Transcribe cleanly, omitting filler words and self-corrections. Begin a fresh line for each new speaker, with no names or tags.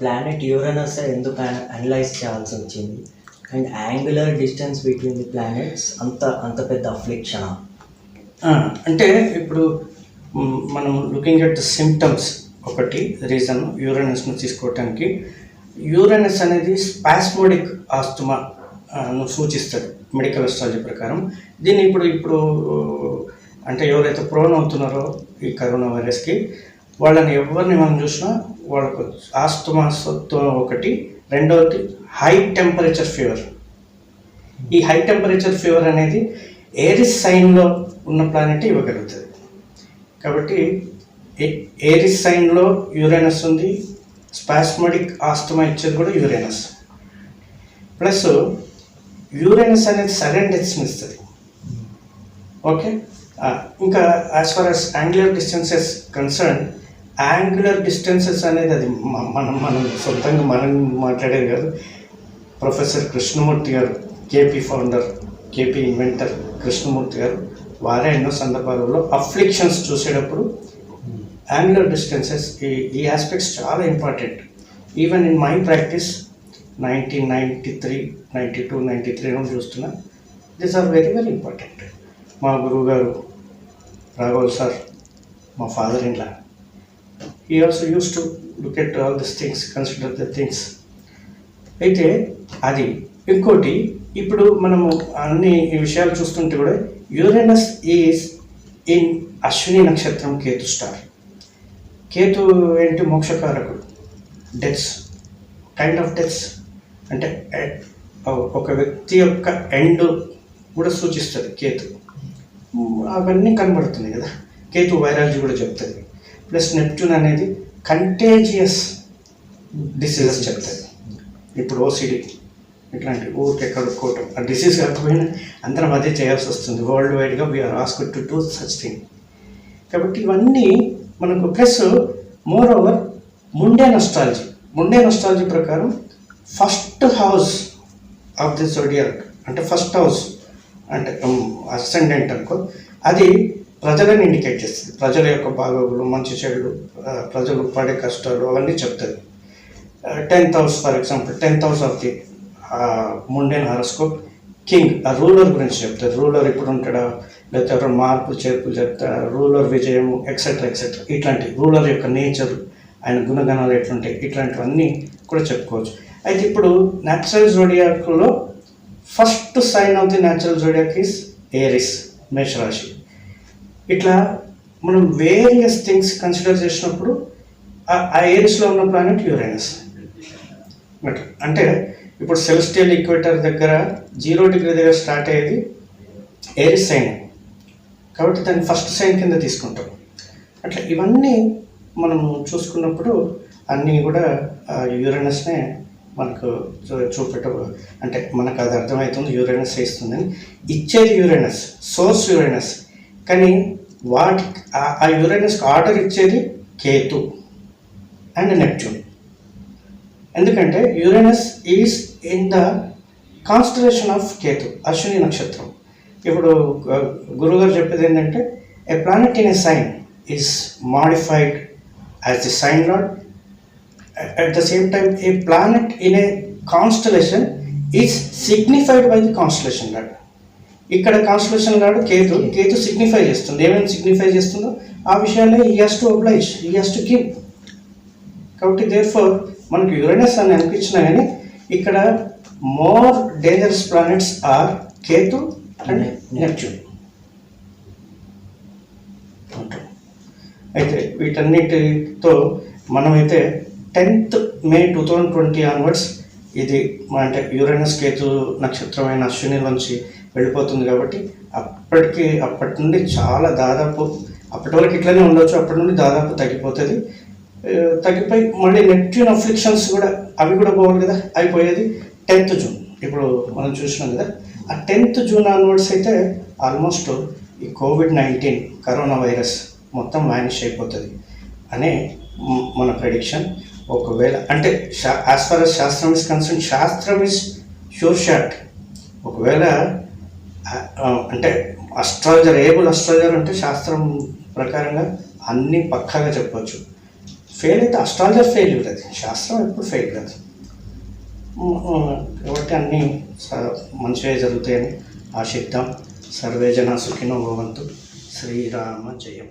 Planet యూరనస్ ఎందుకు analyse చేయాల్సి వచ్చింది? And angular distance between the planets అంత పెద్ద అఫ్లిక్షన్?
అంటే ఇప్పుడు మనం లుకింగ్ ఎట్ ద సిమ్టమ్స్, ఒకటి రీజన్ యూరనస్ను తీసుకోవటానికి. యూరనస్ అనేది స్పాస్మోడిక్ ఆస్తమా సూచిస్తుంది మెడికల్ అస్ట్రాలజీ ప్రకారం. దీన్ని ఇప్పుడు అంటే ఎవరైతే ప్రోన్ అవుతున్నారో ఈ కరోనా వైరస్కి, వాళ్ళని ఎవరిని మనం చూసినా వాళ్ళకు ఆస్తమా ఒకటి, రెండవది హై టెంపరేచర్ ఫీవర్. ఈ హై టెంపరేచర్ ఫీవర్ అనేది ఏరిస్ సైన్లో ఉన్న ప్లానెట్ ఇవ్వగలుగుతుంది. కాబట్టి ఏరిస్ సైన్లో యురేనస్ ఉంది, స్పాస్మోడిక్ ఆస్తమా ఇచ్చేది కూడా యురేనస్. ప్లస్ యురేనస్ అనేది సడన్ డెత్స్ని ఇస్తుంది. ఓకే, ఇంకా as far as angular distances concern, angular distances అనేది అది మనం సొంతంగా మనం మాట్లాడేది కాదు. ప్రొఫెసర్ కృష్ణమూర్తి గారు, KP founder, KP inventor Krishnamurti గారు, వారే ఎన్నో సందర్భాలలో అఫ్లిక్షన్స్ చూసేటప్పుడు యాంగులర్ డిస్టెన్సెస్ ఈ ఆస్పెక్ట్స్ చాలా important. Even in my practice 1993, 92, 93 నుండి చూస్తున్నా. These are very very important. మా గురువు గారు రాఘవ్ సార్, మా father in law, he also used to look at all these things, consider the things. అయితే అది ఇంకోటి, ఇప్పుడు మనము అన్ని ఈ విషయాలు చూస్తుంటే కూడా యురేనస్ ఈజ్ ఇన్ అశ్విని నక్షత్రం, కేతు స్టార్. కేతు ఏంటి? మోక్షకారకుడు, డెత్స్, కైండ్ ఆఫ్ డెత్స్. అంటే ఒక వ్యక్తి యొక్క ఎండ్ కూడా సూచిస్తుంది కేతు. అవన్నీ కనబడుతున్నాయి కదా. కేతు వైరాలజీ కూడా చెప్తుంది. ప్లస్ నెప్ట్యూన్ అనేది కంటేజియస్ డిసీజెస్ చెప్తుంది. ఇప్పుడు ఓసిడి ఇట్లాంటి ఊరికే కడుక్కోవటం, ఆ డిసీజ్ కాకపోయినా అందరం అదే చేయాల్సి వస్తుంది. వరల్డ్ వైడ్గా we are asked to do such thing. కాబట్టి ఇవన్నీ మనకు. Plus moreover mundane astrology ప్రకారం first house of the zodiac, అంటే ఫస్ట్ హౌస్ అంటే అసెండెంట్ అనుకో, అది ప్రజలను ఇండికేట్ చేస్తుంది. ప్రజల యొక్క బాగోగులు, మంచి చెడులు, ప్రజలు పడే కష్టాలు అవన్నీ చెప్తుంది. 10th house for example, 10th house of the mundane horoscope king, ఆ రూలర్ గురించి చెప్తారు. రూలర్ ఇప్పుడు ఉంటాడా, లేకపోతే ఎవరైనా మార్పులు చేర్పులు చెప్తారు, రూలర్ విజయము, ఎక్సెట్రా ఎక్సెట్రా. ఇట్లాంటి రూలర్ యొక్క నేచర్, ఆయన గుణగణాలు ఎట్లుంటాయి, ఇట్లాంటివన్నీ కూడా చెప్పుకోవచ్చు. అయితే ఇప్పుడు న్యాచురల్ జోడియాక్లో first sign of the natural zodiac is Aries, మేషరాశి. ఇట్లా మనం వేరియస్ థింగ్స్ కన్సిడర్ చేసినప్పుడు ఆ ఏరిస్లో ఉన్న ప్లానెట్ యురేనస్. అంటే ఇప్పుడు సెలెస్టియల్ ఈక్వేటర్ దగ్గర 0 డిగ్రీ దగ్గర స్టార్ట్ అయ్యేది ఏరిస్ సైన్, కాబట్టి దాన్ని ఫస్ట్ సైన్ కింద తీసుకుంటాం. అట్లా ఇవన్నీ మనము చూసుకున్నప్పుడు అన్నీ కూడా యురేనస్నే మనకు చూపెట్ట, అంటే మనకు అది అర్థమవుతుంది యురేనస్ ఇస్తుందని. ఇచ్చేది యురేనస్, సోర్స్ యురేనస్, కానీ ఆ యురేనస్కి ఆర్డర్ ఇచ్చేది కేతు అండ్ నెప్ట్యూన్. ఎందుకంటే Uranus is in the constellation of Ketu, Ashwini నక్షత్రం. ఇప్పుడు గురుగారు చెప్పేది ఏంటంటే, a planet in a sign is modified as the sign lord. At the same time, a planet in a constellation is signified by the constellation lord. ఇక్కడ constellation lord Ketu signify చేస్తుంది. ఏమేమి signify చేస్తుందో ఆ విషయాన్ని he has to oblige, he has to give. కాబట్టి therefore మనకు Uranus అని అనిపించినా కానీ ఇక్కడ more dangerous planets are Ketu and Neptune. అయితే వీటన్నిటితో మనమైతే 10th May 2020 ఆన్వర్డ్స్ ఇది అంటే యురేనస్ కేతు నక్షత్రమైన అశ్విని నుంచి వెళ్ళిపోతుంది. కాబట్టి అప్పటి నుండి చాలా దాదాపు అప్పటి వరకు ఇట్లనే ఉండొచ్చు, అప్పటి నుండి దాదాపు తగ్గిపోతుంది. తగ్గిపోయి మళ్ళీ నెప్ట్యూన్ అఫ్లిక్షన్స్ కూడా అవి కూడా పోవాలి కదా, అయిపోయేది 10th June. ఇప్పుడు మనం చూసినాం కదా, ఆ 10th June ఆన్వర్డ్స్ అయితే ఆల్మోస్ట్ ఈ COVID-19 కరోనా వైరస్ మొత్తం వానిష్ అయిపోతుంది అనే మన ప్రెడిక్షన్. ఒకవేళ అంటే యాజ్ ఫార్ as శాస్త్రం ఇస్ కన్సర్న్, శాస్త్రం ఇస్ షూర్ షాట్. ఒకవేళ అంటే అస్ట్రాలజర్ అంటే శాస్త్రం ప్రకారంగా అన్నీ పక్కాగా చెప్పవచ్చు. ఫెయిల్ అయితే అస్ట్రాలజర్ ఫెయిల్యూర్, అది శాస్త్రం ఎప్పుడు ఫెయిల్ కాదు. కాబట్టి అన్నీ మంచిగా జరుగుతాయని ఆశిద్దాం. సర్వే జన సుఖినో భవంతు. శ్రీరామ జయం.